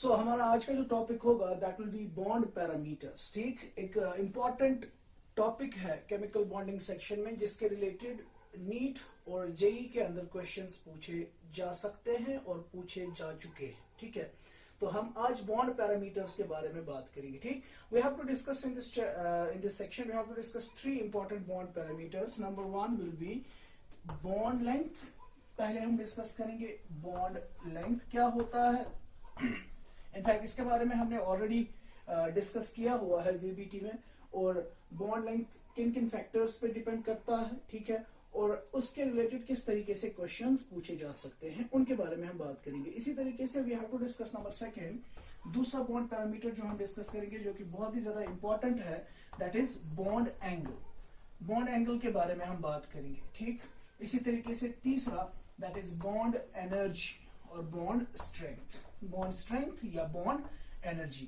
हमारा आज का जो टॉपिक होगा that will be bond parameters. ठीक, एक इम्पॉर्टेंट टॉपिक है केमिकल बॉन्डिंग सेक्शन में, जिसके रिलेटेड नीट और जेई के अंदर क्वेश्चंस पूछे जा सकते हैं और पूछे जा चुके हैं। ठीक है, तो हम आज बॉन्ड पैरामीटर्स के बारे में बात करेंगे। ठीक, we have to discuss in this section we have to discuss 3 important bond parameters. Number 1 will be bond length. पहले हम डिस्कस करेंगे बॉन्ड लेंथ क्या होता है। इनफैक्ट इसके बारे में हमने ऑलरेडी डिस्कस किया हुआ है वीबीटी में, और बॉन्ड लेंथ किन किन फैक्टर्स पे डिपेंड करता है। ठीक है, और उसके रिलेटेड किस तरीके से क्वेश्चंस पूछे जा सकते हैं उनके बारे में हम बात करेंगे। इसी तरीके से we have to discuss number 2 दूसरा बॉन्ड पैरामीटर जो हम डिस्कस करेंगे, जो कि बहुत ही ज्यादा इंपॉर्टेंट है, that is bond angle. Bond angle के बारे में हम बात करेंगे। ठीक, इसी तरीके से तीसरा दैट इज बॉन्ड एनर्जी और बॉन्ड स्ट्रेंथ। बॉन्ड स्ट्रेंथ या बॉन्ड एनर्जी,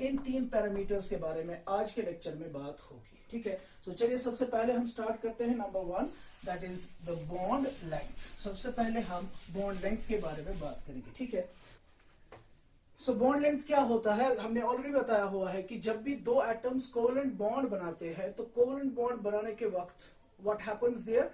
इन 3 पैरामीटर्स के बारे में आज के लेक्चर में बात होगी। ठीक है, सो चलिए सबसे पहले हम स्टार्ट करते हैं number 1 that is the bond length. सबसे पहले हम बॉन्ड लेंथ के बारे में बात करेंगे। ठीक है, सो बॉन्ड लेंथ क्या होता है, हमने ऑलरेडी बताया हुआ है कि जब भी 2 एटम्स कोवेलेंट बॉन्ड बनाते हैं तो कोवेलेंट बॉन्ड बनाने के वक्त व्हाट हैपेंस देयर,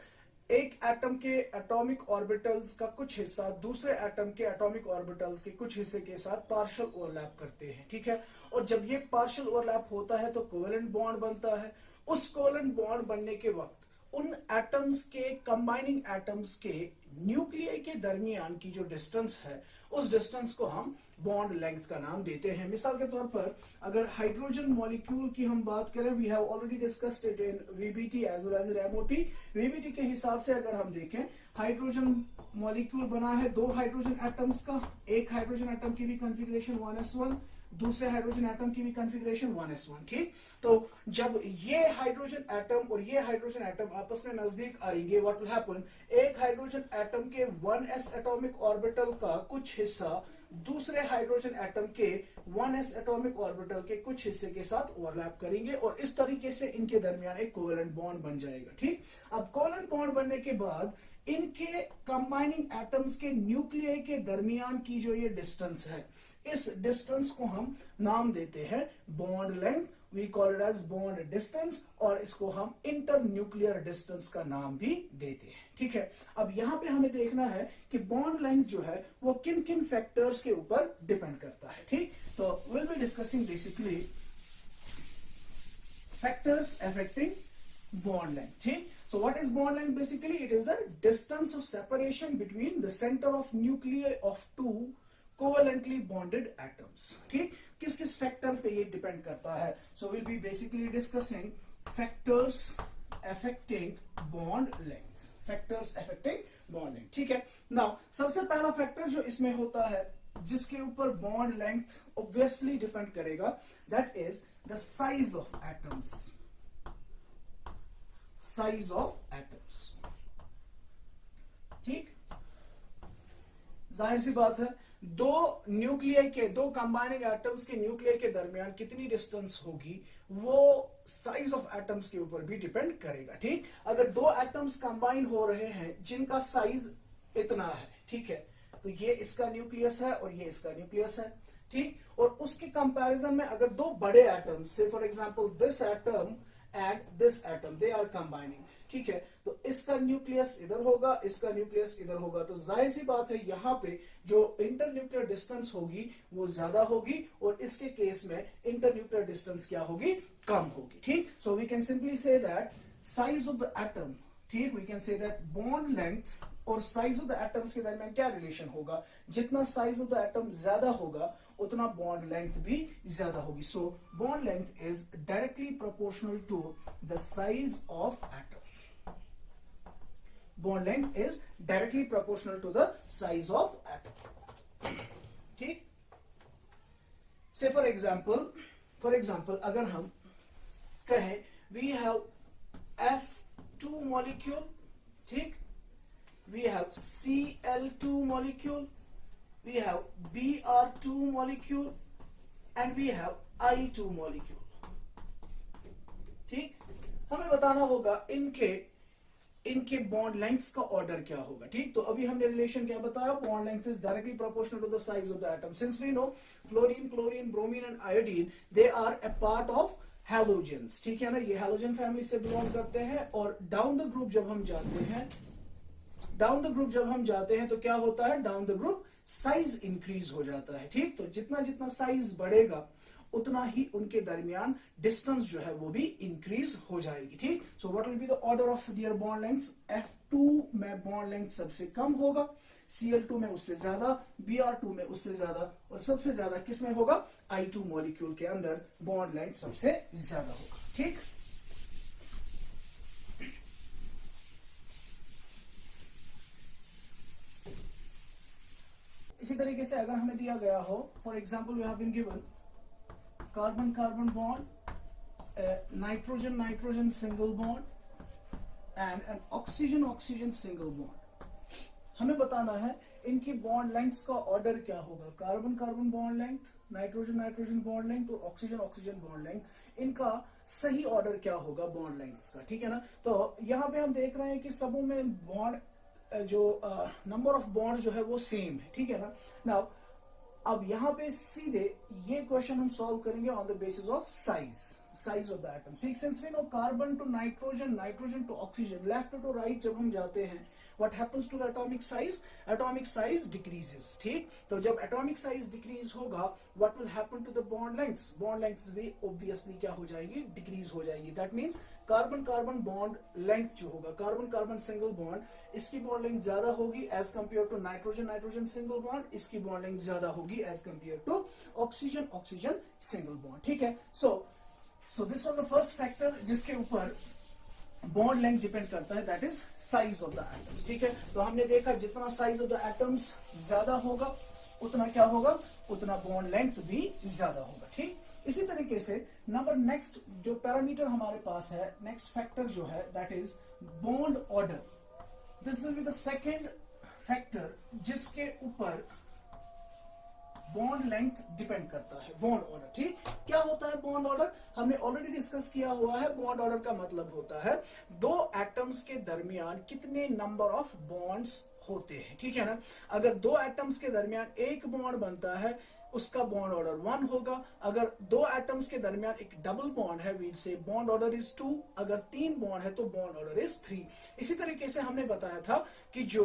एक एटम के एटॉमिक ऑर्बिटल्स का कुछ हिस्सा दूसरे एटम के एटॉमिक ऑर्बिटल्स के कुछ हिस्से के साथ पार्शियल ओवरलैप करते हैं। ठीक है, और जब ये पार्शियल ओवरलैप होता है तो कोवेलेंट बॉन्ड बनता है। उस कोवेलेंट बॉन्ड बनने के वक्त उन एटम्स के, कंबाइनिंग एटम्स के न्यूक्लियई के दरमियान की जो डिस्टेंस है, उस डिस्टेंस को हम बॉन्ड लेंथ का नाम देते हैं। मिसाल के तौर पर अगर हाइड्रोजन मॉलिक्यूल की हम बात करें, we have already discussed it in VBT as well as MOT. VBT के हिसाब से अगर हम देखें, हाइड्रोजन मॉलिक्यूल बना है 2 हाइड्रोजन एटम्स का। एक हाइड्रोजन एटम की भी कॉन्फ़िगरेशन 1s1, दूसरे हाइड्रोजन एटम की भी कॉन्फ़िगरेशन 1s1। ठीक, तो जब ये हाइड्रोजन एटम और ये हाइड्रोजन एटम आपस में नजदीक आएंगे, व्हाट विल हैपन, एक हाइड्रोजन एटम के 1s एटॉमिक ऑर्बिटल का कुछ हिस्सा दूसरे हाइड्रोजन एटम के 1s एटॉमिक ऑर्बिटल के कुछ हिस्से के साथ ओवरलैप करेंगे और इस तरीके से इनके दरमियान एक कोवेलेंट बॉन्ड बन जाएगा। ठीक, अब कोवेलेंट बॉन्ड बनने के बाद इनके कंबाइनिंग एटम्स के न्यूक्लियई के दरमियान की जो ये डिस्टेंस है, इस डिस्टेंस को हम नाम देते हैं bond length. We call it as bond distance, और इसको हम इंटर न्यूक्लियर डिस्टेंस का नाम भी देते हैं। ठीक है, अब यहां पे हमें देखना है कि बॉन्ड लेंथ जो है वो किन किन फैक्टर्स के ऊपर डिपेंड करता है। ठीक, तो will be discussing basically factors affecting bond length. ठीक, so what is bond length? Basically it is the distance of separation between the center of nuclei of 2 covalently bonded atoms. ठीक, किस किस फैक्टर पे ये डिपेंड करता है। So we'll be basically discussing factors affecting bond length. Factors affecting bond length. ठीक है, now सबसे पहला फैक्टर जो इसमें होता है, जिसके ऊपर बॉन्ड लेंथ ऑब्वियसली डिपेंड करेगा, that is the size of atoms. Size of atoms. ठीक, जाहिर सी बात है, 2 कंबाइनिंग एटम्स के न्यूक्लियई के दरमियान कितनी डिस्टेंस होगी वो साइज ऑफ एटम्स के ऊपर भी डिपेंड करेगा। ठीक, अगर 2 एटम्स कंबाइन हो रहे हैं जिनका साइज इतना है, ठीक है, तो ये इसका न्यूक्लियस है और ये इसका न्यूक्लियस है। ठीक, और उसके कंपैरिजन में अगर 2 बड़े atoms, say for example this atom and this atom, they are combining, ठीक है, तो इसका न्यूक्लियस इधर होगा, इसका न्यूक्लियस इधर होगा, तो जाहिर सी बात है यहाँ पे जो इंटर न्यूक्लियर डिस्टेंस होगी वो ज्यादा होगी, और इसके केस में इंटर न्यूक्लियर डिस्टेंस क्या होगी, कम होगी। ठीक, so we can simply say that size of the atom, ठीक, we can say that bond length और साइज ऑफ द एटम्स के दरमियान क्या रिलेशन होगा, जितना साइज ऑफ द एटम ज्यादा होगा उतना बॉन्ड लेंथ भी ज्यादा होगी। So bond length is directly proportional to the size of atom. Bond length is directly proportional to the size of atom. ठीक, से फॉर एग्जाम्पल अगर हम कहें वी हैव F2 मॉलिक्यूल, ठीक, we have Cl2 molecule, we have Br2 molecule and we have I2 molecule. ठीक, हमें बताना होगा इनके इनके बॉन्ड लेंथ्स का ऑर्डर क्या होगा, ठीक। तो अभी हमने रिलेशन क्या बताया, bond length is directly proportional to the size of the atom. Since we know fluorine, chlorine, bromine and iodine they are a part of halogens, ठीक है ना, ये हैलोजन फैमिली से बिलोंग करते हैं। और डाउन द ग्रुप जब हम जाते हैं, डाउन द ग्रुप जब हम जाते हैं तो क्या होता है, down the group size increase हो जाता है, ठीक। तो जितना जितना साइज बढ़ेगा उतना ही उनके दरमियान डिस्टेंस जो है वो भी इंक्रीज हो जाएगी, ठीक। So what will be the order of their bond lengths, F2 में बॉन्ड लेंथ सबसे कम होगा, Cl2 में उससे ज्यादा, Br2 में उससे ज्यादा, और सबसे ज्यादा किस में होगा, I2 मॉलिक्यूल के अंदर बॉन्ड लेंथ सबसे ज्यादा होगा, ठीक। इसी तरीके से अगर हमें दिया गया हो, for example we have been given carbon carbon bond, nitrogen nitrogen single bond and an oxygen oxygen single bond. हमें बताना है इनकी बॉन्ड लेंथ्स का ऑर्डर क्या होगा, carbon carbon bond length, nitrogen nitrogen bond length और ऑक्सीजन ऑक्सीजन बॉन्ड लेंथ, इनका सही ऑर्डर क्या होगा बॉन्ड लेंथ्स का, ठीक है ना। तो यहाँ पे हम देख रहे हैं कि सबों में बॉन्ड जो नंबर ऑफ बॉन्ड जो है वो सेम है, ठीक है ना। नाउ अब यहाँ पे सीधे ये क्वेश्चन हम सॉल्व करेंगे on the basis of size of the atom. Since we know carbon to nitrogen, nitrogen to oxygen, left to right जब हम जाते हैं, what happens to the atomic size? Atomic size decreases, ठीक। तो जब atomic size decrease होगा, what will happen to the bond lengths? Bond lengths भी obviously क्या हो जाएगी, decrease हो जाएगी। That means carbon carbon bond length जो होगा, कार्बन कार्बन सिंगल बॉन्ड, इसकी बॉन्ड लेंथ ज्यादा होगी as compare to nitrogen nitrogen single bond, इसकी बॉन्ड लेंथ ज्यादा होगी as compare to oxygen oxygen single bond, ठीक है। So this was the first factor जिसके ऊपर बॉन्ड लेंथ डिपेंड करता है, that is size of the atoms, ठीक है। तो हमने देखा जितना साइज ऑफ द एटम्स ज्यादा होगा उतना क्या होगा, उतना बॉन्ड लेंथ भी ज्यादा होगा, ठीक। इसी तरीके से नंबर नेक्स्ट जो पैरामीटर हमारे पास है, नेक्स्ट फैक्टर जो है that is bond order. This will be the second factor जिसके ऊपर बॉन्ड लेंथ डिपेंड करता है, बॉन्ड ऑर्डर, ठीक। क्या होता है बॉन्ड ऑर्डर, हमने ऑलरेडी डिस्कस किया हुआ है। बॉन्ड ऑर्डर का मतलब होता है दो एटम्स के दरमियान कितने नंबर ऑफ बॉन्ड्स होते हैं, ठीक है ना। अगर दो एटम्स के दरमियान एक बॉन्ड बनता है उसका बॉन्ड ऑर्डर 1 होगा। अगर दो एटम्स के दरमियान एक डबल बॉन्ड है, वील से बॉन्ड ऑर्डर इज 2। अगर 3 बॉन्ड है तो बॉन्ड ऑर्डर इज 3। इसी तरीके से हमने बताया था कि जो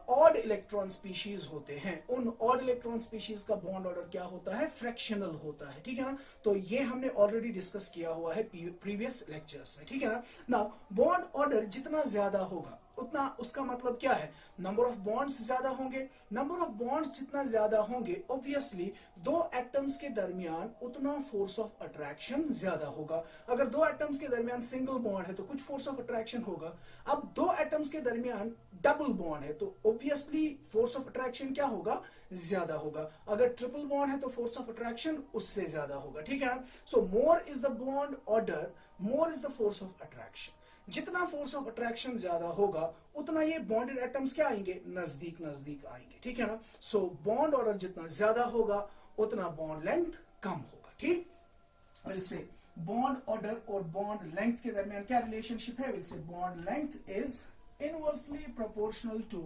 ऑड इलेक्ट्रॉन स्पीशीज होते हैं, उन ऑड इलेक्ट्रॉन स्पीशीज का बॉन्ड ऑर्डर क्या होता है, फ्रैक्शनल होता है, ठीक है ना। तो ये हमने ऑलरेडी डिस्कस किया हुआ है प्रीवियस लेक्चर्स में, ठीक है ना। नाउ बॉन्ड ऑर्डर जितना ज्यादा होगा उतना, उसका मतलब क्या है, नंबर ऑफ बॉन्ड्स ज्यादा होंगे। नंबर ऑफ बॉन्ड्स जितना ज्यादा होंगे ऑब्वियसली दो एटम्स के दरमियान उतना फोर्स ऑफ अट्रैक्शन ज्यादा होगा। अगर दो एटम्स के दरमियान सिंगल बॉन्ड है तो कुछ फोर्स ऑफ अट्रैक्शन होगा। अब दो एटम्स के दरमियान डबल बॉन्ड है तो ऑब्वियसली फोर्स ऑफ अट्रैक्शन क्या होगा, ज्यादा होगा। अगर ट्रिपल बॉन्ड है तो फोर्स ऑफ अट्रैक्शन उससे ज्यादा होगा, ठीक है ना। So more is the bond order, more is the force of attraction. जितना फोर्स ऑफ अट्रैक्शन ज्यादा होगा उतना ये बॉन्डेड एटम्स क्या आएंगे, नजदीक नजदीक आएंगे, ठीक है ना। सो बॉन्ड ऑर्डर जितना ज्यादा होगा उतना बॉन्ड लेंथ कम होगा, ठीक। विल से बॉन्ड ऑर्डर और बॉन्ड लेंथ के दरमियान क्या रिलेशनशिप है, we'll say bond length is inversely proportional to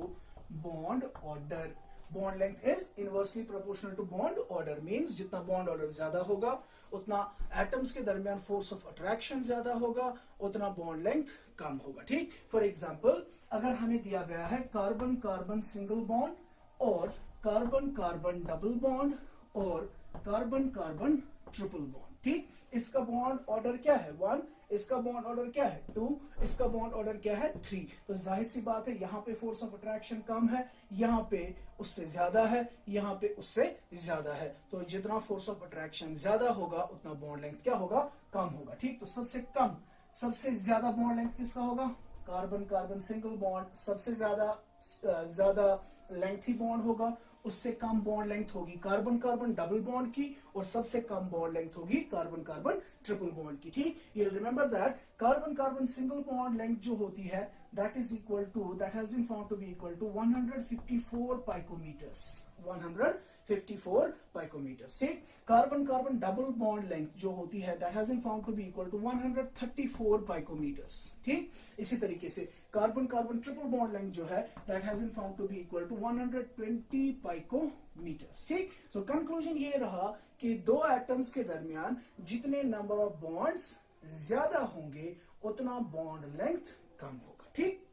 bond order. Bond length is inversely proportional to bond order, means जितना बॉन्ड ऑर्डर ज्यादा होगा उतना एटम्स के दरमियान फोर्स ऑफ अट्रैक्शन ज्यादा होगा, उतना बॉन्ड लेंथ कम होगा, ठीक। फॉर एग्जांपल अगर हमें दिया गया है कार्बन कार्बन सिंगल बॉन्ड और कार्बन कार्बन डबल बॉन्ड और कार्बन कार्बन ट्रिपल बॉन्ड, ठीक। इसका बॉन्ड ऑर्डर क्या है, 1। इसका बॉन्ड ऑर्डर क्या है, 2। इसका बॉन्ड ऑर्डर क्या है, 3। तो जाहिर सी बात है यहाँ पे फोर्स ऑफ अट्रैक्शन कम है, यहाँ पे उससे ज्यादा है, यहाँ पे उससे ज्यादा है। तो जितना फोर्स ऑफ अट्रैक्शन ज्यादा होगा उतना बॉन्ड लेंथ क्या होगा, कम होगा, ठीक। तो सबसे ज्यादा बॉन्ड लेंथ किसका होगा, कार्बन कार्बन सिंगल बॉन्ड सबसे ज्यादा लेंथी बॉन्ड होगा। उससे कम बॉन्ड लेंथ होगी कार्बन कार्बन डबल बॉन्ड की, और सबसे कम बॉन्ड लेंथ होगी कार्बन कार्बन ट्रिपल बॉन्ड की, ठीक। You remember that carbon carbon single bond length जो होती है that is equal to, that has been found to be equal to 154 picometers, 154 54 picometers. ठीक, carbon carbon double bond length जो होती है that has been found to be equal to 134 picometers. ठीक, इसी तरीके से carbon carbon triple bond length जो है that has been found to be equal to 120 picometers. ठीक, सो कंक्लूजन ये रहा कि दो एटम्स के दरमियान जितने नंबर ऑफ बॉन्ड्स ज्यादा होंगे उतना बॉन्ड लेंथ कम होगा. ठीक,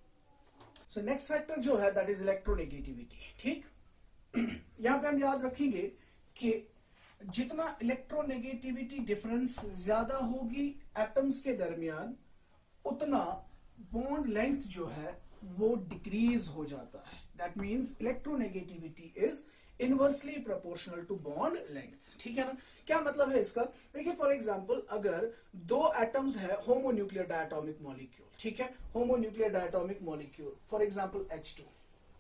सो नेक्स्ट फैक्टर जो है दैट इज इलेक्ट्रोनेगेटिविटी. ठीक, यहां पे हम याद रखेंगे कि जितना इलेक्ट्रोनेगेटिविटी डिफरेंस ज्यादा होगी एटम्स के दरमियान उतना बॉन्ड लेंथ जो है वो डिक्रीज हो जाता है. That means electronegativity is inversely proportional to bond length. ठीक है ना, क्या मतलब है इसका? देखिए फॉर एग्जांपल अगर दो एटम्स है होमोन्यूक्लियर डायटोमिक मॉलिक्यूल. ठीक है, homonuclear diatomic molecule for example H2.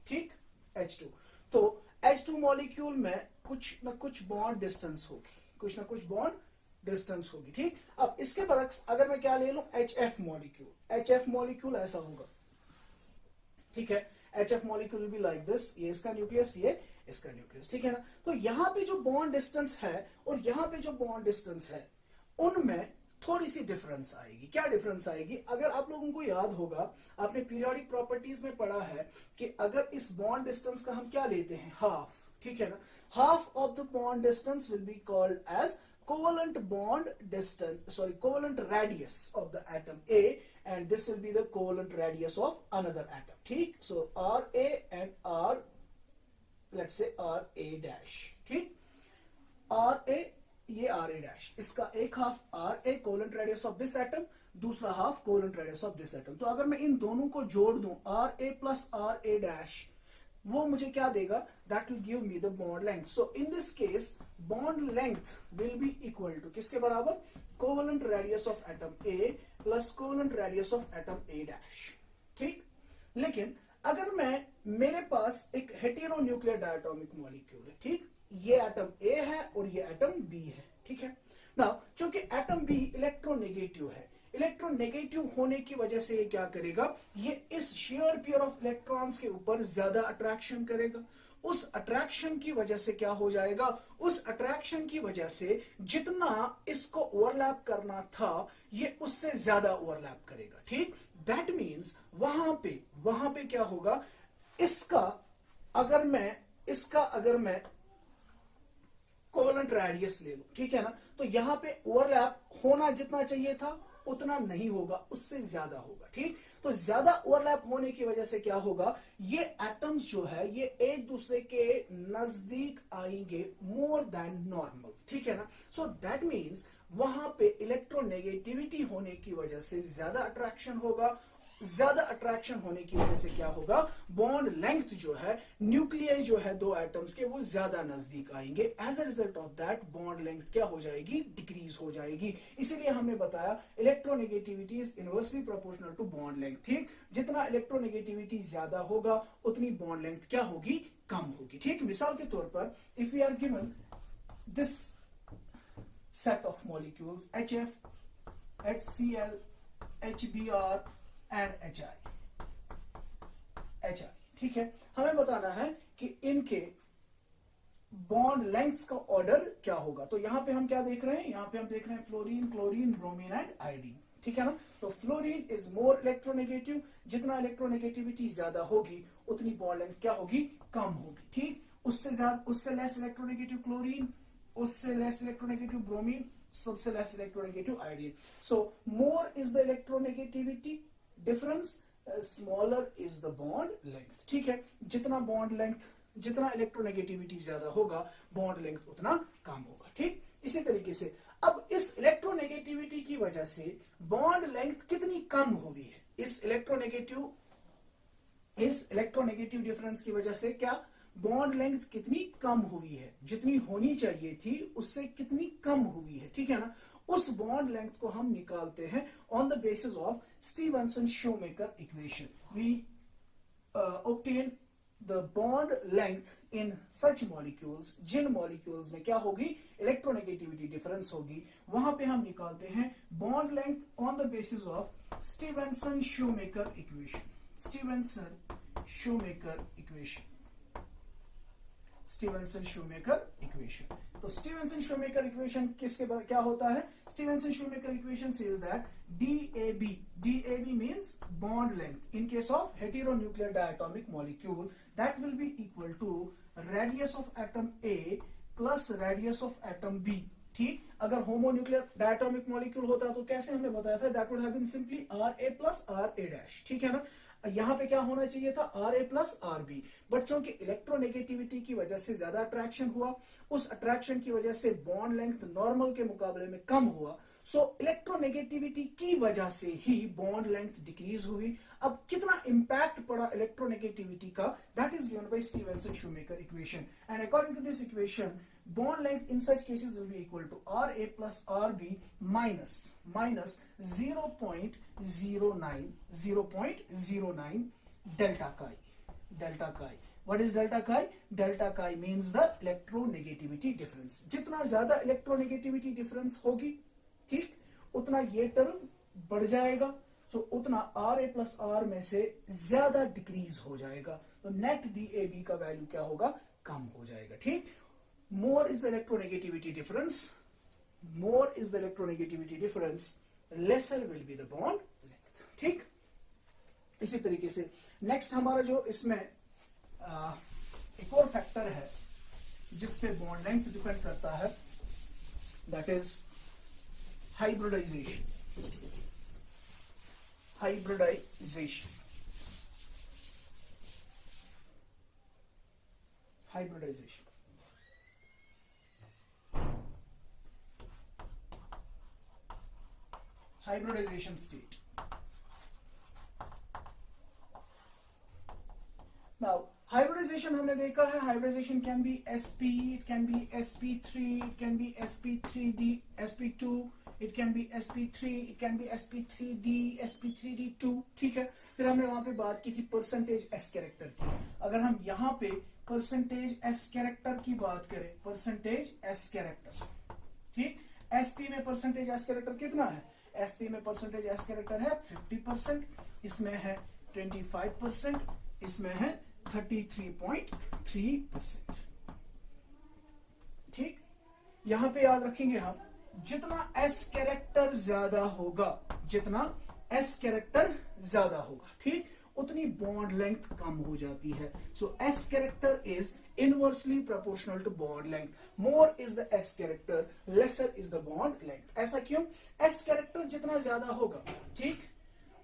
ठीक, H2, तो H2 मॉलिक्यूल में कुछ ना कुछ बॉन्ड डिस्टेंस होगी, कुछ ना कुछ बॉन्ड डिस्टेंस होगी. ठीक, अब इसके बरक्स अगर मैं क्या ले लूं HF मॉलिक्यूल, HF मॉलिक्यूल ऐसा होगा. ठीक है, HF molecule will be like this, ये इसका न्यूक्लियस, ये इसका न्यूक्लियस. ठीक है ना, तो यहां पे जो बॉन्ड डिस्टेंस है और यहां पे जो बॉन्ड डिस्टेंस है उनमें थोड़ी सी डिफरेंस आएगी. क्या डिफरेंस आएगी? अगर आप लोगों को याद होगा आपने पीरियोडिक प्रॉपर्टीज में पढ़ा है कि अगर इस बॉन्ड डिस्टेंस का हम क्या लेते हैं, हाफ. ठीक है ना, half of the bond distance will be called as covalent bond distance, covalent radius of the atom A, and this will be the covalent radius of another atom. ठीक, so RA and R, let's say RA dash. ठीक, RA, ये RA dash, इसका एक half RA covalent radius of this atom, दूसरा half covalent radius of this atom. तो अगर मैं इन दोनों को जोड़ दूं RA plus RA dash, वो मुझे क्या देगा? That will give me the bond length. So in this case bond length will be equal to किसके बराबर? Covalent radius of atom A plus covalent radius of atom A dash. ठीक, लेकिन अगर मेरे पास एक हेटेरोन्यूक्लियर डायटोमिक मॉलिक्यूल है. ठीक, ये एटम A है और ये एटम B है. ठीक है, नाउ चूंकि एटम B इलेक्ट्रोनेगेटिव है, इलेक्ट्रोनेगेटिव होने की वजह से ये क्या करेगा? ये इस शेयर पेयर ऑफ इलेक्ट्रॉन्स के ऊपर ज्यादा अट्रैक्शन करेगा. उस अट्रैक्शन की वजह से क्या हो जाएगा? उस अट्रैक्शन की वजह से जितना इसको ओवरलैप करना था ये उससे ज्यादा ओवरलैप करेगा. ठीक, दैट मींस वहां पे क्या होगा? इसका अगर मैं कोवेलेंट रेडियस ले लूं, ठीक है ना, तो यहां पे ओवरलैप होना जितना चाहिए था उतना नहीं होगा, उससे ज्यादा होगा. ठीक, तो ज्यादा ओवरलैप होने की वजह से क्या होगा? ये एटम्स जो है ये एक दूसरे के नजदीक आएंगे मोर देन नॉर्मल. ठीक है ना, सो दैट मींस वहां पे इलेक्ट्रोनेगेटिविटी होने की वजह से ज्यादा अट्रैक्शन होगा. ज्यादा अट्रैक्शन होने की वजह से क्या होगा? बॉन्ड लेंथ जो है न्यूक्लियर जो है दो एटम्स के वो ज्यादा नजदीक आएंगे. As a result of that bond length क्या हो जाएगी? डिक्रीज हो जाएगी. इसीलिए हमने बताया electronegativity is inversely proportional to bond length. ठीक, जितना इलेक्ट्रोनेगेटिविटी ज्यादा होगा उतनी बॉन्ड लेंथ क्या होगी? कम होगी. ठीक, मिसाल के तौर पर if we are given this set of molecules HF, HCl, HBr and HI. ठीक है, हमें बताना है कि इनके बॉन्ड लेंथ्स का ऑर्डर क्या होगा. तो यहां पे हम क्या देख रहे हैं? यहां पे हम देख रहे हैं fluorine, chlorine, bromine and iodine. ठीक है ना, तो फ्लोरीन इज मोर इलेक्ट्रोनेगेटिव. जितना इलेक्ट्रोनेगेटिविटी ज्यादा होगी उतनी बॉन्ड लेंथ क्या होगी? कम होगी. ठीक, उससे लेस इलेक्ट्रोनेगेटिव क्लोरीन, उससे लेस इलेक्ट्रोनेगेटिव ब्रोमीन, सबसे less electronegative iodine. So more is the electronegativity difference, smaller is the bond length. ठीक है, जितना इलेक्ट्रोनेगेटिविटी ज्यादा होगा बॉन्ड लेंथ उतना कम होगा. ठीक, इसी तरीके से अब इस इलेक्ट्रोनेगेटिविटी की वजह से बॉन्ड लेंथ कितनी कम हुई है? इस इलेक्ट्रोनेगेटिव डिफरेंस की वजह से क्या बॉन्ड लेंथ कितनी कम हुई है? जितनी होनी चाहिए थी उससे कितनी कम हुई है. ठीक है ना, उस बॉन्ड लेंथ को हम निकालते हैं on the basis of Stevenson Schomaker equation. We obtain the bond length in such molecules, जिन मॉलिक्यूल्स में क्या होगी? इलेक्ट्रोनेगेटिविटी डिफरेंस होगी. वहां पे हम निकालते हैं bond length on the basis of Stevenson Schomaker equation. Stevenson-Shoemaker equation. Stevenson Schomaker equation. तो स्टीवेंसन शूमेकर इक्वेशन किसके क्या होता है? Stevenson Schomaker equation says that DAB means bond length in case of heteronuclear diatomic molecule that will be equal to radius of atom A plus radius of atom B। ठीक, अगर homonuclear diatomic molecule होता तो कैसे हमने बताया था, that would have been simply RA plus RA'। ठीक है ना, यहां पे क्या होना चाहिए था, RA plus RB। बट चूंकि इलेक्ट्रोनेगेटिविटी की वजह से ज्यादा अट्रैक्शन हुआ, उस अट्रैक्शन की वजह से बॉन्ड लेंथ नॉर्मल के मुकाबले में कम हुआ, सो इलेक्ट्रोनेगेटिविटी की वजह से ही बॉन्ड लेंथ डिक्रीज हुई। अब कितना इंपैक्ट पड़ा इलेक्ट्रोनेगेटिविटी का, that is given by Stevenson Schomaker equation. And according to this equation, bond length in such cases will be equal to RA plus RB minus 0.09 delta chi। delta chi, what is delta chi? Delta chi means the electronegativity difference। जितना ज्यादा electronegativity difference होगी, ठीक, उतना ये term बढ़ जाएगा, तो उतना RA plus R में से ज्यादा डिक्रीज हो जाएगा, तो नेट DAB का वैल्यू क्या होगा, कम हो जाएगा। ठीक, more is the electronegativity difference, lesser will be the bond length। ठीक, इसी तरीके से नेक्स्ट हमारा जो इसमें एक और फैक्टर है जिसपे बॉन्ड लेंथ डिपेंड करता है, that is hybridization. Hybridization state। Now hybridization हमने देखा है, hybridization can be sp, it can be sp3, it can be sp3d, sp2, it can be sp3, it can be sp3d, sp3d2। ठीक है, फिर हमने वहां पे बात की थी परसेंटेज s कैरेक्टर की। अगर हम यहाँ पे परसेंटेज s कैरेक्टर की बात करें, परसेंटेज s कैरेक्टर, ठीक, sp में परसेंटेज s कैरेक्टर कितना है, SP में परसेंटेज S कैरेक्टर है 50%, इसमें है 25%, इसमें है 33.3%। ठीक, यहां पे याद रखेंगे हम, जितना S कैरेक्टर ज्यादा होगा, ठीक, उतनी बॉन्ड लेंथ कम हो जाती है। So S character is inversely proportional to bond length. More is the S character, lesser is the bond length. ऐसा क्यों? S कैरेक्टर जितना ज्यादा होगा, ठीक,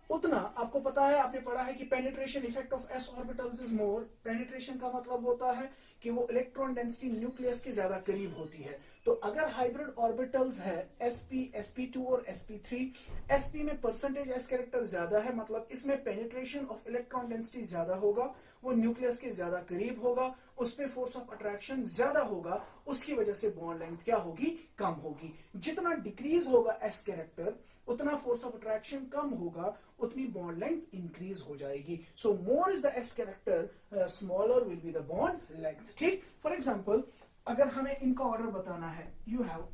उतना आपको पता है, आपने पढ़ा है कि penetration effect of S orbitals is more. Penetration का मतलब होता है कि वो इलेक्ट्रॉन डेंसिटी न्यूक्लियस के ज्यादा करीब होती है। तो अगर हाइब्रिड ऑर्बिटल्स है sp, sp2 और sp3, sp में परसेंटेज s कैरेक्टर ज्यादा है, मतलब इसमें पेनिट्रेशन ऑफ इलेक्ट्रॉन डेंसिटी ज्यादा होगा, वो न्यूक्लियस के ज्यादा करीब होगा, उस पे फोर्स ऑफ अट्रैक्शन ज्यादा होगा, उसकी वजह से बॉन्ड लेंथ क्या होगी, कम होगी। जितना डिक्रीज होगा s कैरेक्टर, उतना फोर्स ऑफ अट्रैक्शन कम होगा, उतनी बॉन्ड लेंथ इंक्रीज हो जाएगी। So more is the s character, smaller will be the bond length. ठीक, फॉर एग्जांपल अगर हमें इनका ऑर्डर बताना है, you have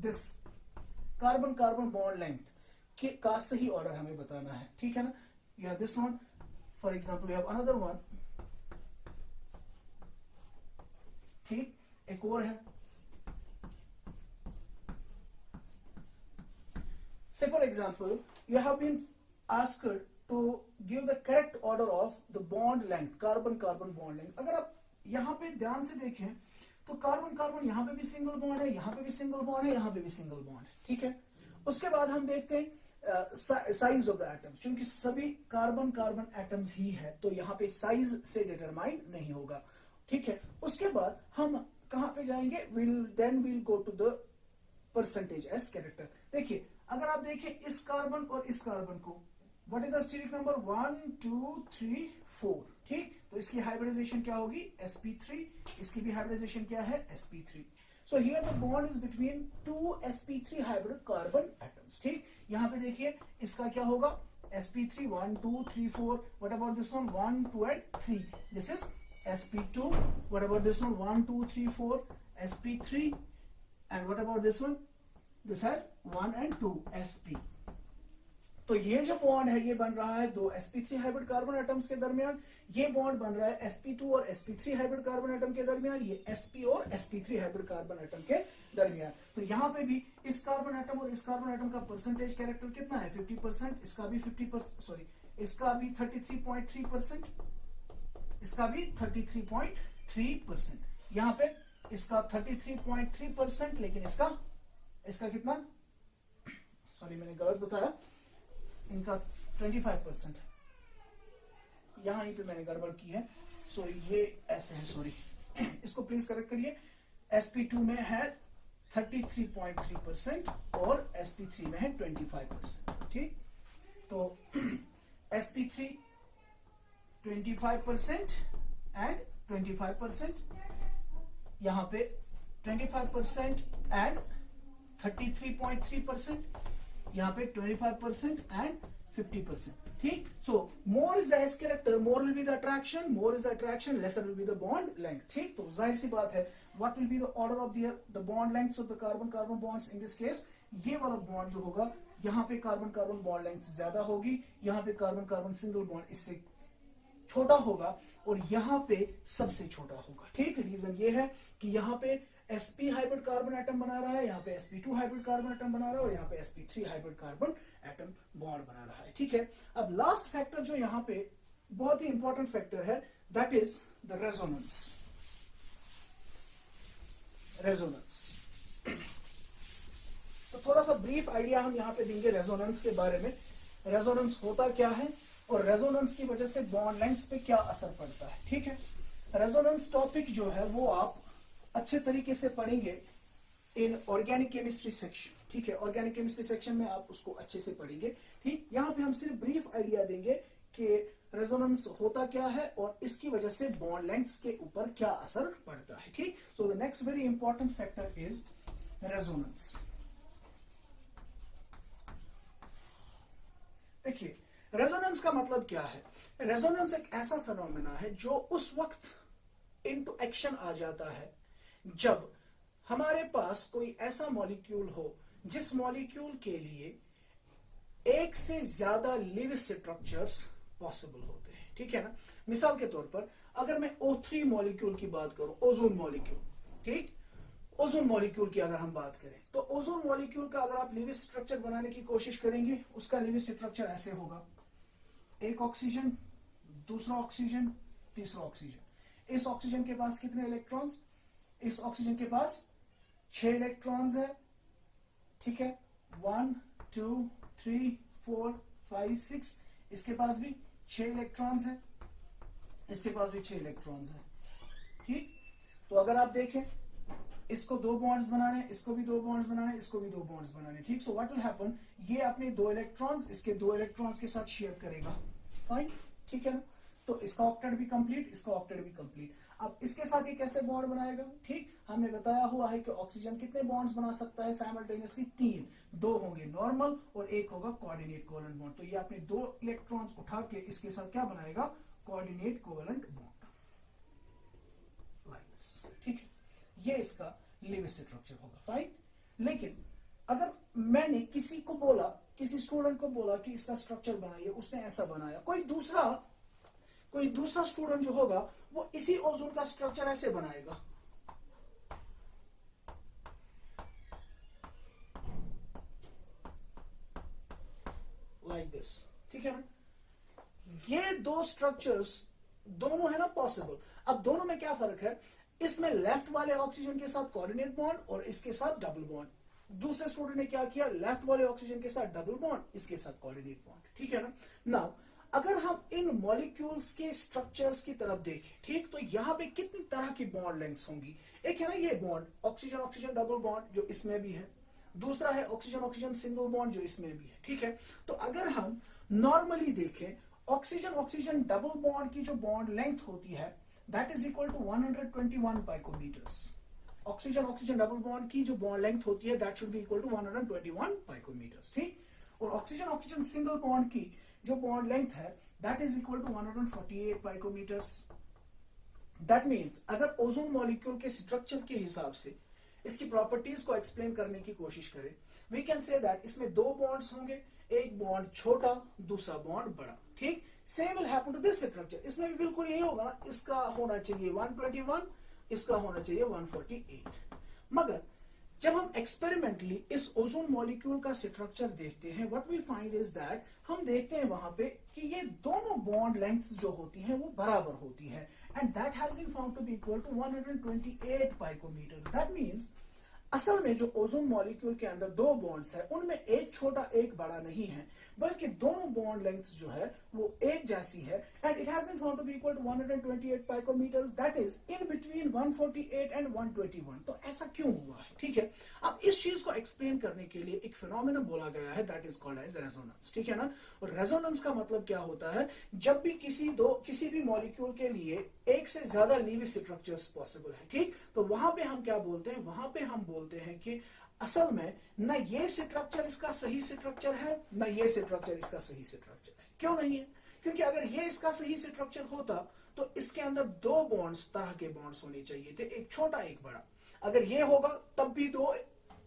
this carbon carbon bond length का सही ऑर्डर हमें बताना है, ठीक है ना। You have this one, for example you have another one, ठीक, एक और है, say for example you have been asked to give the correct order of the bond length, carbon carbon bond length. अगर आप यहां पे ध्यान से देखें तो कार्बन कार्बन यहां पे भी सिंगल बॉन्ड है, यहां पे भी सिंगल बॉन्ड है, यहां पे भी सिंगल बॉन्ड है, ठीक है। उसके बाद हम देखते हैं साइज ऑफ द एटम्स, क्योंकि सभी कार्बन कार्बन एटम्स ही है, तो यहाँ पे साइज से डिटरमाइन नहीं होगा, ठीक है। उसके बाद हम कहां पे जाएंगे, we'll go to the percentage S character. देखिए अगर आप देखें इस कार्बन और इस कार्बन को, what is the steric number, 1 2 3 4, ठीक, तो इसकी हाइब्रिडाइजेशन क्या होगी, sp3, इसकी भी हाइब्रिडाइजेशन क्या है, sp3। So here the bond is between 2 sp3 hybrid carbon atoms, ठीक। यहां पे देखिए इसका क्या होगा, sp3 1 2 3 4, what about this one 1 2 and 3, this is sp2, what about this one 1 2 3 4 sp3, and what about this one, this has 1 and 2 sp, तो ये जो बॉन्ड है ये बन रहा है दो sp3 हाइब्रिड कार्बन एटम्स के दरमियान, ये बॉन्ड बन रहा है sp2 और sp3 हाइब्रिड कार्बन एटम के दरमियान, ये sp और sp3 हाइब्रिड कार्बन एटम के दरमियान। तो यहाँ पे भी इस कार्बन एटम और इस कार्बन एटम का परसेंटेज कैरेक्टर कितना है 50%, इसका भी 50%, सॉरी इसका भी 33.3%, इसका भी 33.3%, यहाँ पे इसका 33.3%, लेकिन इसका कितना, सॉरी मैंने गलत बताया, इनका 25%, यहां पे मैंने गड़बड़ की है, सो ये ऐसे है, सॉरी इसको प्लीज करेक्ट करिए। sp2 में है 33.3% और sp3 में है 25%, ठीक। तो sp3 25% एंड 25%, यहां पे 25% एंड 33.3%, यहाँ पे 25% एंड 50%, ठीक। So more is the S character, more will be the attraction, more is the attraction, lesser will be the bond length, ठीक। तो जाहिर सी बात है what will be the order of the bond length of the carbon carbon bonds in this case, ये वाला bond जो होगा यहाँ पे कार्बन कार्बन बॉन्ड लेंथ ज्यादा होगी, यहाँ पे कार्बन कार्बन सिंगल बॉन्ड इससे छोटा होगा और यहाँ पे सबसे छोटा होगा, ठीक। रीजन ये है कि यहाँ पे sp हाइब्रिड कार्बन एटम बना रहा है, यहाँ पे sp2 हाइब्रिड कार्बन एटम बना रहा है और यहाँ पे sp3 hybrid carbon atom bond बना रहा है, ठीक है। अब लास्ट फैक्टर जो यहाँ पे बहुत ही इंपॉर्टेंट फैक्टर है, दैट इज द रेजोनेंस। तो थोड़ा सा ब्रीफ आइडिया हम यहाँ पे देंगे रेजोनेंस के बारे में। रेजोनेंस होता क्या है और रेजोनेंस की वजह से बॉन्ड लेंथ पे क्या असर पड़ता है, ठीक है। रेजोनेंस टॉपिक जो है वो आप अच्छे तरीके से पढ़ेंगे इन ऑर्गेनिक केमिस्ट्री सेक्शन, ठीक है। ऑर्गेनिक केमिस्ट्री सेक्शन में आप उसको अच्छे से पढ़ेंगे, ठीक। यहाँ पे हम सिर्फ ब्रीफ आइडिया देंगे कि रेजोनेंस होता क्या है और इसकी वजह से बॉन्ड लेंथ्स के ऊपर क्या असर पड़ता है, ठीक। So the next very important factor is resonance. देखिए रेजोनेंस का मतलब क्या है। रेजोनेंस एक ऐसा फिनोमेना है जो उस वक्त इनटू एक्शन आ जाता है जब हमारे पास कोई ऐसा मॉलिक्यूल हो जिस मॉलिक्यूल के लिए एक से ज्यादा लिव स्ट्रक्चर्स पॉसिबल होते हैं, ठीक है ना। मिसाल के तौर पर अगर मैं O3 मॉलिक्यूल की बात करूं, ओजोन मॉलिक्यूल, ठीक। ओजोन मॉलिक्यूल की अगर हम बात करें तो ओजोन मॉलिक्यूल का अगर आप लिव स्ट्रक्चर बनाने की कोशिश करेंगे, उसका लिव स्ट्रक्चर ऐसे होगा, एक ऑक्सीजन, दूसरा ऑक्सीजन, तीसरा ऑक्सीजन। इस ऑक्सीजन के पास कितने इलेक्ट्रॉन्स, इस ऑक्सीजन के पास 6 इलेक्ट्रॉन्स है, ठीक है। 1 2 3 4 5 6, इसके पास भी 6 इलेक्ट्रॉन्स है, इसके पास भी 6 इलेक्ट्रॉन्स है, ठीक। तो अगर आप देखें इसको 2 बॉन्ड्स बनाने, इसको भी 2 बॉन्ड्स बनाने, इसको भी 2 बॉन्ड्स बनाने, ठीक। सो व्हाट विल हैपन, ये अपने 2 इलेक्ट्रॉन्स इसके 2 इलेक्ट्रॉन्स के साथ शेयर करेगा, फाइन, ठीक है ना। तो इसका ऑक्टेट भी कंप्लीट, इसका ऑक्टेट भी कंप्लीट। अब इसके साथ ये कैसे बॉन्ड बनाएगा, ठीक। हमने बताया हुआ है कि ऑक्सीजन कितने बॉन्ड्स बना सकता है साइमल्टेनियसली, 3, 2 होंगे नॉर्मल और एक होगा कोऑर्डिनेट कोवेलेंट बॉन्ड। तो ये अपने 2 इलेक्ट्रॉन्स उठा के इसके साथ क्या बनाएगा, coordinate covalent bond, like this, ठीक है। ये इसका लिव स्ट्रक्चर होगा, फाइन। लेकिन अगर मैंने किसी को बोला, किसी स्टूडेंट को बोला कि इसका स्ट्रक्चर बनाइए, उसने ऐसा बनाया, कोई दूसरा स्टूडेंट जो होगा वो इसी ओजोन का स्ट्रक्चर ऐसे बनाएगा, लाइक दिस, ठीक है ना। ये 2 स्ट्रक्चर्स दोनों है ना पॉसिबल। अब दोनों में क्या फर्क है, इसमें लेफ्ट वाले ऑक्सीजन के साथ कोऑर्डिनेट बॉन्ड और इसके साथ डबल बॉन्ड। दूसरे स्टूडेंट ने क्या किया, लेफ्ट वाले ऑक्सीजन के साथ डबल बॉन्ड, इसके साथ कोऑर्डिनेट बॉन्ड, ठीक है ना। नाउ अगर हम इन मॉलिक्यूल्स के स्ट्रक्चर्स की तरफ देखें, ठीक, तो यहाँ पे कितनी तरह की बॉन्ड लेंथ्स होंगी। एक है ना ये bond oxygen oxygen double bond जो इसमें भी है, दूसरा है ऑक्सीजन ऑक्सीजन सिंगल बॉन्ड जो इसमें भी है, ठीक है। तो अगर हम नॉर्मली देखें ऑक्सीजन ऑक्सीजन डबल बॉन्ड की जो बॉन्ड लेंथ होती है that is equal to 121 picometers. Oxygen oxygen double bond की जो बॉन्ड लेंथ होती है that should be equal to 121 picometers, ठीक। और ऑक्सीजन ऑक्सीजन सिंगल बॉन्ड की जो बॉन्ड लेंथ है that is equal to 148 picometers. That means अगर ओजोन मॉलिक्यूल के स्ट्रक्चर के हिसाब से इसकी प्रॉपर्टीज को एक्सप्लेन करने की कोशिश करें वी कैन से दैट इसमें दो बॉन्ड्स होंगे, एक बॉन्ड छोटा, दूसरा बॉन्ड बड़ा, ठीक। Same will happen to this structure, इसमें भी बिल्कुल यही होगा ना, इसका होना चाहिए 121, इसका होना चाहिए 148। मगर जब हम एक्सपेरिमेंटली इस ओजोन मॉलिक्यूल का स्ट्रक्चर देखते हैं, what we find is that, हम देखते हैं वहां पे कि ये दोनों बॉन्ड लेंथ्स जो होती हैं वो बराबर होती हैं, and that has been found to be equal to 128 picometer. That means असल में जो ओजोन मॉलिक्यूल के अंदर दो बॉन्ड्स है, उनमें एक छोटा एक बड़ा नहीं है, बल्कि दोनों बॉन्ड लेंथ्स जो है वो एक जैसी है, and it has been found to be equal to 128 picometers, that is in between 148 and 121। तो ऐसा क्यों हुआ है, ठीक है। अब इस चीज को एक्सप्लेन करने के लिए एक फिनोमेनन बोला गया है, that is called as resonance, ठीक है ना। और रेजोनेंस का मतलब क्या होता है, जब भी किसी भी मॉलिक्यूल के लिए एक से ज्यादा लीविस स्ट्रक्चर्स पॉसिबल है, ठीक, तो वहां पे हम क्या बोलते हैं, वहां पे हम बोलते हैं कि असल में ना ये स्ट्रक्चर इसका सही स्ट्रक्चर है, ना ये स्ट्रक्चर इसका सही स्ट्रक्चर है। क्यों नहीं है, क्योंकि अगर ये इसका सही स्ट्रक्चर होता तो इसके अंदर दो बॉन्ड्स, तरह के बॉन्ड्स होने चाहिए थे, एक छोटा एक बड़ा। अगर ये होगा तब भी दो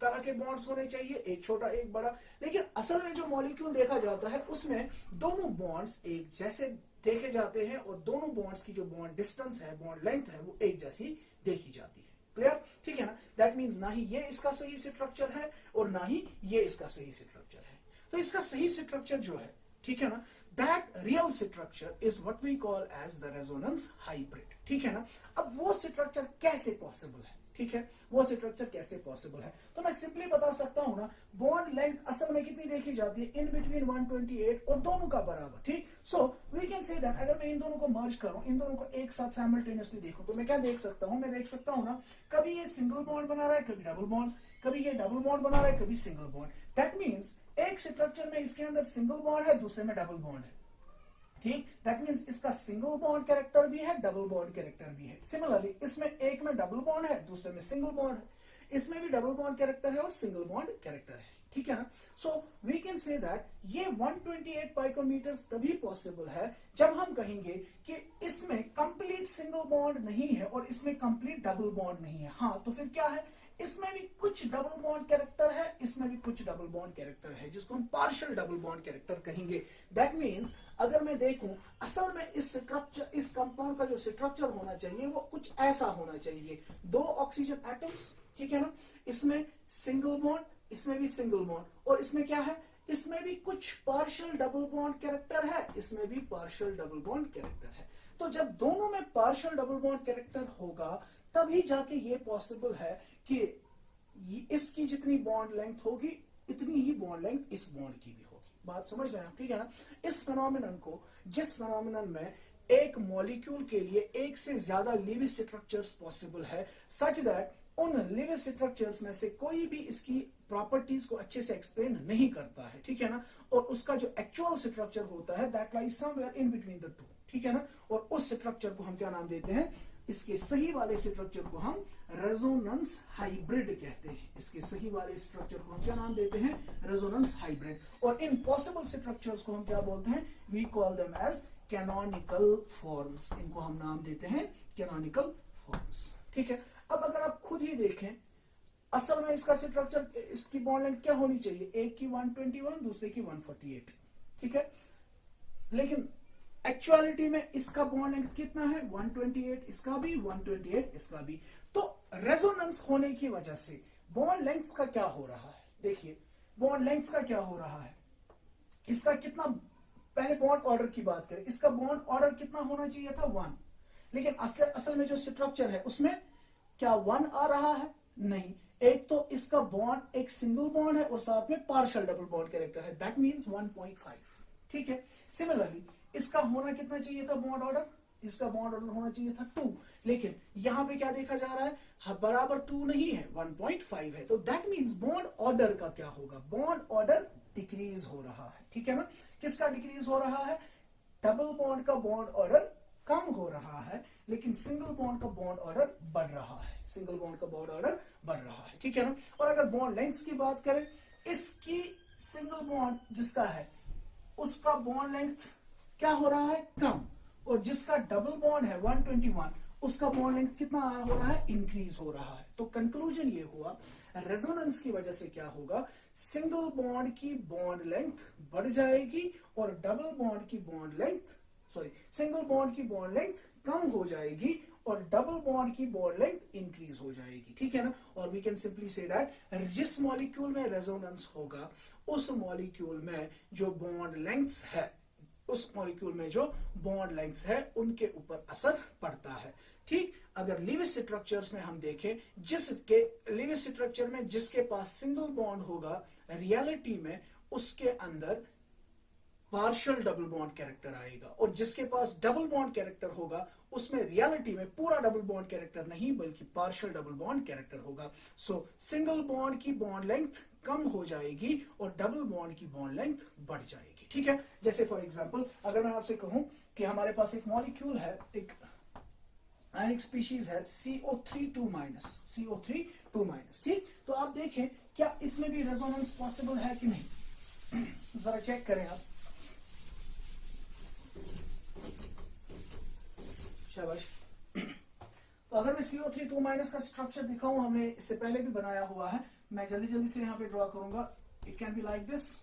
तरह के बॉन्ड्स होने चाहिए, एक छोटा एक बड़ा। लेकिन असल में जो मॉलिक्यूल देखा जाता है उसमें दोनों बॉन्ड्स एक जैसे देखे जाते हैं, और दोनों बॉन्ड्स की जो बॉन्ड डिस्टेंस है, बॉन्ड लेंथ है, वो एक जैसी देखी जाती है। क्लियर, ठीक है ना। दैट मीन्स ना ही ये इसका सही स्ट्रक्चर है और ना ही ये इसका सही स्ट्रक्चर है। तो इसका सही स्ट्रक्चर जो है, ठीक है ना, that real structure is what we call as the resonance hybrid, ठीक है ना। अब वो स्ट्रक्चर कैसे पॉसिबल है, ठीक है, वो स्ट्रक्चर कैसे पॉसिबल है, तो मैं सिंपली बता सकता हूं ना, बॉन्ड लेंथ असल में कितनी देखी जाती है, इन बिटवीन 128 और दोनों का बराबर, ठीक। So we can say that अगर मैं इन दोनों को मर्ज करूं, इन दोनों को एक साथ साइमल्टेनियसली देखूं, तो मैं क्या देख सकता हूं, मैं देख सकता हूं ना, कभी ये सिंगल बॉन्ड बना रहा है, कभी डबल बॉन्ड, कभी ये डबल बॉन्ड बना रहा है, कभी सिंगल बॉन्ड। दैट मीन्स एक स्ट्रक्चर में इसके अंदर सिंगल बॉन्ड है, दूसरे में डबल बॉन्ड है, ठीक। दैट मीन्स इसका सिंगल बॉन्ड कैरेक्टर भी है, डबल बॉन्ड कैरेक्टर भी है। सिमिलरली इसमें एक में डबल बॉन्ड है, दूसरे में सिंगल बॉन्ड है, इसमें भी डबल बॉन्ड कैरेक्टर है और सिंगल बॉन्ड कैरेक्टर है, ठीक है ना। So we can say that ये 128 पाइकोमीटर्स तभी पॉसिबल है जब हम कहेंगे कि इसमें कंप्लीट सिंगल बॉन्ड नहीं है और इसमें कंप्लीट डबल बॉन्ड नहीं है। हाँ, तो फिर क्या है, इसमें भी कुछ डबल बॉन्ड कैरेक्टर है, इसमें भी कुछ डबल बॉन्ड कैरेक्टर है, जिसको हम पार्शियल डबल बॉन्ड कैरेक्टर कहेंगे। दैट मीन्स अगर मैं देखूं, असल में इस स्ट्रक्चर, इस कंपाउंड का जो स्ट्रक्चर होना चाहिए वो कुछ ऐसा होना चाहिए, दो ऑक्सीजन एटम्स, ठीक है ना, इसमें सिंगल बॉन्ड, इसमें भी सिंगल बॉन्ड, और इसमें क्या है, इसमें भी कुछ पार्शियल डबल बॉन्ड कैरेक्टर है, इसमें भी पार्शियल डबल बॉन्ड कैरेक्टर है। तो जब दोनों में पार्शियल डबल बॉन्ड कैरेक्टर होगा तभी जाके ये पॉसिबल है कि इसकी जितनी बॉन्ड लेंथ होगी इतनी ही बॉन्ड लेंथ इस बॉन्ड की भी होगी। बात समझ रहे हैं आप, ठीक है ना। इस फिनोमेनन को, जिस फिनोमेनन में एक मॉलिक्यूल के लिए एक से ज्यादा लिविस स्ट्रक्चर्स पॉसिबल है, सच दैट उन लिविस स्ट्रक्चर्स में से कोई भी इसकी प्रॉपर्टीज को अच्छे से एक्सप्लेन नहीं करता है, ठीक है ना, और उसका जो एक्चुअल स्ट्रक्चर होता है that lies somewhere in between the two, ठीक है ना। और उस स्ट्रक्चर को हम क्या नाम देते हैं, इसके सही वाले स्ट्रक्चर को हम रेजोनेंस हाइब्रिड कहते हैं। इसके सही वाले स्ट्रक्चर को हम क्या नाम देते हैं, रेजोनेंस हाइब्रिड। और इन पॉसिबल स्ट्रक्चर्स को हम क्या बोलते हैं, we call them as canonical forms. इनको हम नाम देते हैं कैनोनिकल फॉर्म्स, ठीक है। अब अगर आप खुद ही देखें, असल में इसका स्ट्रक्चर, इसकी बॉन्ड लेंथ क्या होनी चाहिए, एक की 121, दूसरे की 148, ठीक है। लेकिन एक्चुअलिटी में इसका बॉन्ड लेंथ कितना है, 128, इसका भी 128, इसका भी। तो रेजोनेंस होने की वजह से बॉन्ड लेंथ्स का क्या हो रहा है, देखिए बॉन्ड लेंथ्स का क्या हो रहा है, इसका कितना, पहले बॉन्ड ऑर्डर की बात करें, इसका बॉन्ड ऑर्डर कितना होना चाहिए था, 1, लेकिन असल में जो स्ट्रक्चर है उसमें क्या 1 आ रहा है, नहीं। एक तो इसका बॉन्ड एक सिंगल बॉन्ड है और साथ में पार्शियल डबल बॉन्ड कैरेक्टर है, दैट मींस 1.5, ठीक है। सिमिलरली इसका होना कितना चाहिए था बॉन्ड ऑर्डर, इसका बॉन्ड ऑर्डर होना चाहिए था 2, लेकिन यहां पे क्या देखा जा रहा है, बराबर 2 नहीं है, 1.5 है। तो दैट मींस बॉन्ड ऑर्डर का क्या होगा, बॉन्ड ऑर्डर डिक्रीज हो रहा है, ठीक है ना। किसका डिक्रीज हो रहा है, डबल बॉन्ड का बॉन्ड ऑर्डर कम हो रहा है, लेकिन सिंगल बॉन्ड का बॉन्ड ऑर्डर बढ़ रहा है, सिंगल बॉन्ड का बॉन्ड ऑर्डर बढ़ रहा है, ठीक है ना। और अगर बॉन्ड लेंथ्स की बात करें, इसकी सिंगल बॉन्ड जिसका है उसका बॉन्ड लेंथ क्या हो रहा है, कम, और जिसका डबल बॉन्ड है 121, उसका बॉन्ड लेंथ कितना हो रहा है, इंक्रीज हो रहा है। तो कंक्लूजन ये हुआ, रेजोनेंस की वजह से क्या होगा सिंगल बॉन्ड की बॉन्ड लेंथ बढ़ जाएगी और डबल बॉन्ड की बॉन्ड लेंथ सिंगल बॉन्ड की बॉन्ड लेंथ कम हो जाएगी और डबल बॉन्ड की बॉन्ड लेंथ इंक्रीज हो जाएगी, ठीक है ना। और we can simply say that जिस मॉलिक्यूल में रेजोनेंस होगा उस मॉलिक्यूल में जो बॉन्ड लेंथ्स है, उस मॉलिक्यूल में जो बॉन्ड लेंथ्स है उनके ऊपर असर पड़ता है, ठीक। अगर लीविस स्ट्रक्चर्स में हम देखें, जिसके लीविस स्ट्रक्चर में जिसके पास सिंगल बॉन्ड होगा, रियलिटी में उसके अंदर पार्शियल डबल बॉन्ड कैरेक्टर आएगा, और जिसके पास डबल बॉन्ड कैरेक्टर होगा उसमें रियलिटी में पूरा डबल बॉन्ड कैरेक्टर नहीं बल्कि पार्शियल डबल बॉन्ड कैरेक्टर होगा। सो सिंगल बॉन्ड की बॉन्ड लेंथ कम हो जाएगी और डबल बॉन्ड की बॉन्ड लेंथ बढ़ जाएगी, ठीक है। जैसे फॉर एग्जांपल अगर मैं आपसे कहूं कि हमारे पास एक मॉलिक्यूल है, एक आयनिक स्पीशीज है CO3 ठीक। तो आप देखें क्या इसमें भी रेजोनेंस पॉसिबल है कि नहीं, जरा चेक करें आप। शाबाश। तो अगर मैं CO3 का स्ट्रक्चर दिखाऊं, हमने इससे पहले भी बनाया हुआ है, मैं जल्दी जल्दी से यहां पे ड्रॉ करूंगा। It can be like this,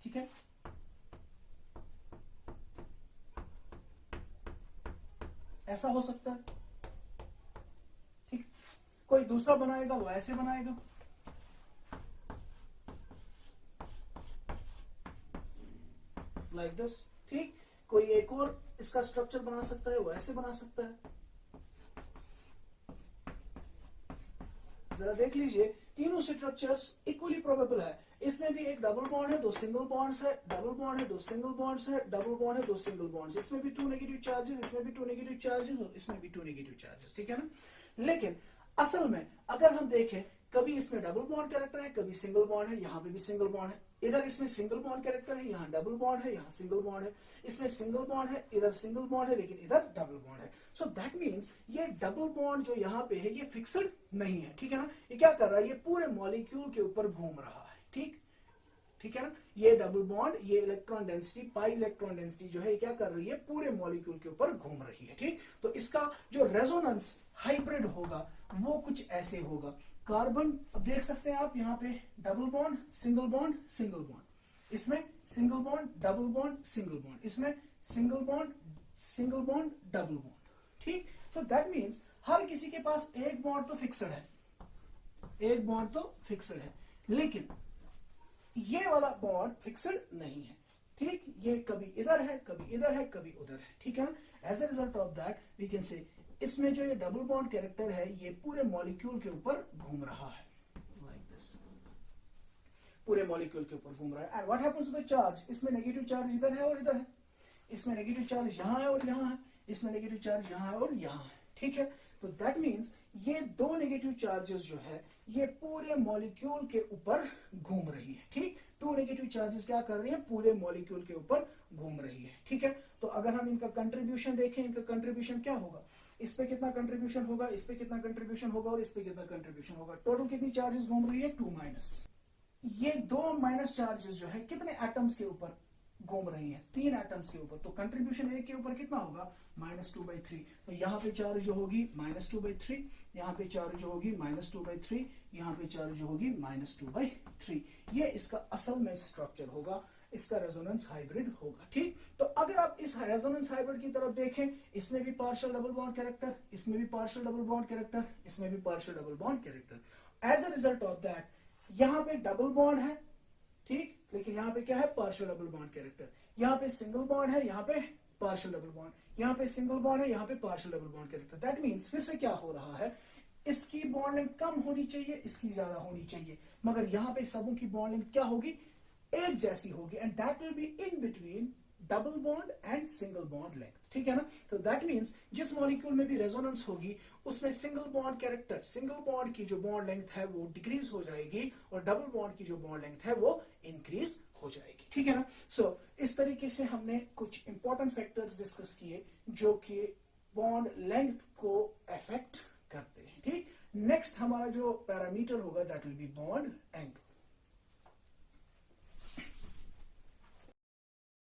ठीक है। ऐसा हो सकता है, ठीक। कोई दूसरा बनाएगा वो ऐसे बनाएगा, लाइक दिस, ठीक। कोई एक और इसका स्ट्रक्चर बना सकता है, वो ऐसे बना सकता है। जरा देख लीजिए, तीनों स्ट्रक्चर्स इक्वली प्रोबेबल है। इसमें भी एक डबल बॉन्ड है, दो सिंगल बॉन्ड्स है, डबल बॉन्ड है, दो सिंगल बॉन्ड्स है, डबल बॉन्ड है, दो सिंगल बॉन्ड्स। इसमें भी 2 नेगेटिव चार्जेस, इसमें भी 2 नेगेटिव चार्जेस और इसमें भी 2 नेगेटिव चार्जेस, ठीक है ना। लेकिन असल में अगर हम देखें, कभी इसमें डबल बॉन्ड कैरेक्टर है, कभी सिंगल बॉन्ड है, यहाँ पे भी सिंगल बॉन्ड है। इधर इसमें सिंगल बॉन्ड कैरेक्टर है, यहाँ डबल बॉन्ड है, यहाँ सिंगल बॉन्ड है। इसमें सिंगल बॉन्ड है, इधर सिंगल बॉन्ड है, लेकिन इधर डबल बॉन्ड है। सो दैट मीन्स ये डबल बॉन्ड जो यहाँ पे है ये फिक्स्ड नहीं है, ठीक है ना। ये क्या कर रहा है, ये पूरे मॉलिक्यूल के ऊपर घूम रहा है, ठीक है ना। ये डबल बॉन्ड, ये electron density, pi electron density जो है ये क्या कर रही है, पूरे मॉलिक्यूल के ऊपर घूम रही है, ठीक। तो इसका जो रेजोनेंस हाइब्रिड होगा वो कुछ ऐसे होगा। कार्बन, अब देख सकते हैं आप यहाँ पे double bond, single bond, single bond. इसमें single bond, double bond, single bond. इसमें single bond, single bond, double bond, ठीक। सो दैट मीन्स हर किसी के पास एक बॉन्ड तो फिक्स्ड है, एक बॉन्ड तो फिक्स्ड है, लेकिन ये वाला बॉन्ड फिक्स्ड नहीं है, ठीक। ये कभी इधर है, कभी इधर है, कभी उधर है, ठीक है। As a result of that we can say इसमें जो ये डबल बॉन्ड कैरेक्टर है ये पूरे मॉलिक्यूल के ऊपर घूम रहा है, लाइक दिस, पूरे मॉलिक्यूल के ऊपर घूम रहा है। And what happens to the charge, इसमें नेगेटिव चार्ज इधर है और इधर है, इसमें नेगेटिव चार्ज यहाँ है और यहाँ है, इसमें नेगेटिव चार्ज यहाँ है और यहाँ है, ठीक है। तो दैट मीन्स ये दो नेगेटिव चार्जेस जो है ये पूरे मॉलिक्यूल के ऊपर घूम रही है, ठीक। 2 नेगेटिव चार्जेस क्या कर रही है, पूरे मॉलिक्यूल के ऊपर घूम रही है, ठीक है। तो अगर हम इनका कंट्रीब्यूशन देखें, इनका कंट्रीब्यूशन क्या होगा, इस पे कितना कंट्रीब्यूशन होगा, इस पे कितना कंट्रीब्यूशन होगा और इस पे कितना कंट्रीब्यूशन होगा। टोटल कितनी चार्जेस घूम रही है, 2 माइनस। ये 2 माइनस चार्जेस जो है कितने एटम्स के ऊपर घूम रही है, 3 एटम्स के ऊपर। तो कंट्रीब्यूशन एक के ऊपर कितना होगा, -2/3। तो यहाँ पे चार्ज जो होगी -2/3, यहाँ पे चार्ज जो होगी -2/3, यहाँ पे चार्ज जो होगी -2/3। ये इसका असल में स्ट्रक्चर होगा, इसका रेजोनेंस हाइब्रिड होगा, ठीक। तो अगर आप इस रेजोनेंस हाइब्रिड की तरफ देखें, इसमें भी पार्शियल डबल बॉन्ड कैरेक्टर, इसमें भी पार्शियल डबल बॉन्ड कैरेक्टर, इसमें भी partial double bond character. As a result of that यहाँ पे डबल बॉन्ड है, ठीक, लेकिन यहाँ पे क्या है, पार्शियल डबल बॉन्ड कैरेक्टर। यहाँ पे सिंगल बॉन्ड है, यहाँ पे पार्शियल डबल बॉन्ड, यहाँ पे सिंगल बॉन्ड है, यहाँ पे partial double bond character. That means फिर से क्या हो रहा है, इसकी बॉन्ड लेंथ कम होनी चाहिए, इसकी ज्यादा होनी चाहिए, मगर यहाँ पे सबों की बॉन्ड लेंथ क्या होगी, एक जैसी होगी। And that will be in between double bond and single bond length, ठीक है ना। तो दैट मीन्स जिस मॉलिक्यूल में भी रेजोनेंस होगी उसमें single bond character, single bond की जो बॉन्ड लेंथ है वो डिक्रीज हो जाएगी और डबल बॉन्ड की जो बॉन्ड लेंथ है वो इंक्रीज हो जाएगी, ठीक है ना। सो इस तरीके से हमने कुछ इंपॉर्टेंट फैक्टर्स डिस्कस किए जो कि बॉन्ड लेंथ को अफेक्ट करते हैं, ठीक। नेक्स्ट हमारा जो पैरामीटर होगा that will be bond angle.